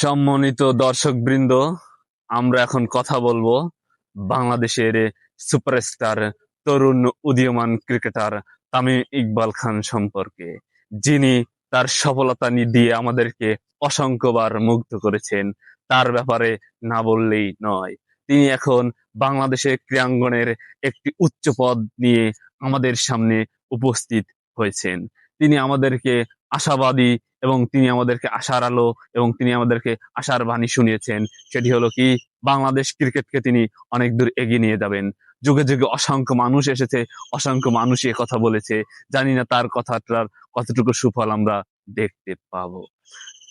সম্মানিত দর্শকবৃন্দ, আমরা এখন কথা বলবো বাংলাদেশের সুপারস্টার তরুণ উদীয়মান ক্রিকেটার তামিম ইকবাল খান সম্পর্কে, যিনি তার সফলতা দিয়ে আমাদেরকে অসংখ্যবার মুগ্ধ করেছেন। তার ব্যাপারে না বললেই নয়। তিনি এখন বাংলাদেশের ক্রীড়াঙ্গনের একটি উচ্চ পদ নিয়ে আমাদের সামনে উপস্থিত হয়েছেন। তিনি আমাদেরকে আশাবাদী এবং তিনি আমাদেরকে আশার আলো এবং তিনি আমাদেরকে আশার বাণী শুনিয়েছেন। সেটি হলো কি, বাংলাদেশ ক্রিকেটকে তিনি অনেক দূর এগিয়ে নিয়ে যাবেন। যুগে যুগে অসংখ্য মানুষ এসেছে, অসংখ্য মানুষই কথা বলেছে। জানি না তার কথাটার কতটুকু সুফল আমরা দেখতে পাবো।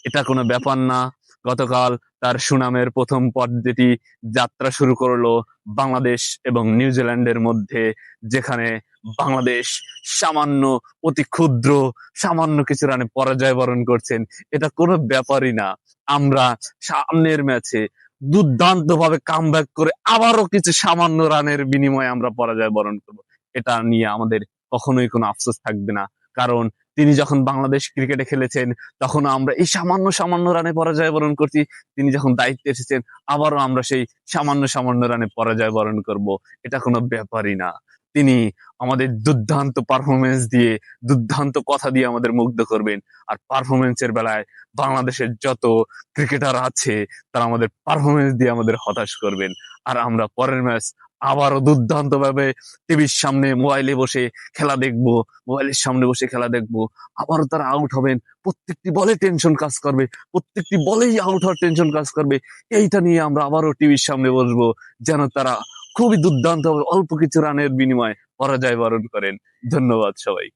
এটা কোনো ব্যাপার না। গতকাল তার সুনামের প্রথম পর্যায়টি যাত্রা শুরু করলো বাংলাদেশ এবং নিউজিল্যান্ডের মধ্যে, যেখানে বাংলাদেশ সামান্য, অতি ক্ষুদ্র সামান্য কিছু রানে পরাজয় বরণ করছেন। এটা কোনো ব্যাপারই না। আমরা সামনের ম্যাচে দুর্দান্ত ভাবে কামব্যাক করে আবারও কিছু সামান্য রানের বিনিময়ে আমরা পরাজয় বরণ করব। এটা নিয়ে আমাদের কখনোই কোনো আফসোস থাকবে না। কারণ তিনি যখন বাংলাদেশ ক্রিকেটে খেলেছেন তখন আমরা এই সামান্য সামান্য রানে পরাজয় বরণ করছি। তিনি যখন দায়িত্বে এসেছেন আবারও আমরা সেই সামান্য সামান্য রানে পরাজয় বরণ করব। এটা কোনো ব্যাপারই না। তিনি আমাদের দুর্দান্ত পারফরমেন্স দিয়ে, দুর্দান্ত কথা দিয়ে আমাদের মুগ্ধ করবেন। আর পারফরমেন্সের বেলায় বাংলাদেশের যত ক্রিকেটার আছে তারা আমাদের পারফরমেন্স দিয়ে আমাদের হতাশ করবেন। আর আমরা পরের ম্যাচ আবারও দুর্দান্ত ভাবে টিভির সামনে মোবাইলে বসে খেলা দেখবো, মোবাইলের সামনে বসে খেলা দেখবো। আবারও তারা আউট হবেন, প্রত্যেকটি বলে টেনশন কাজ করবে, প্রত্যেকটি বলেই আউট হওয়ার টেনশন কাজ করবে। এইটা নিয়ে আমরা আবারও টিভির সামনে বসবো, যেন তারা খুবই দুর্দান্ত ভাবে অল্প কিছু রানের বিনিময়ে পরাজয় বরণ করেন। ধন্যবাদ সবাই।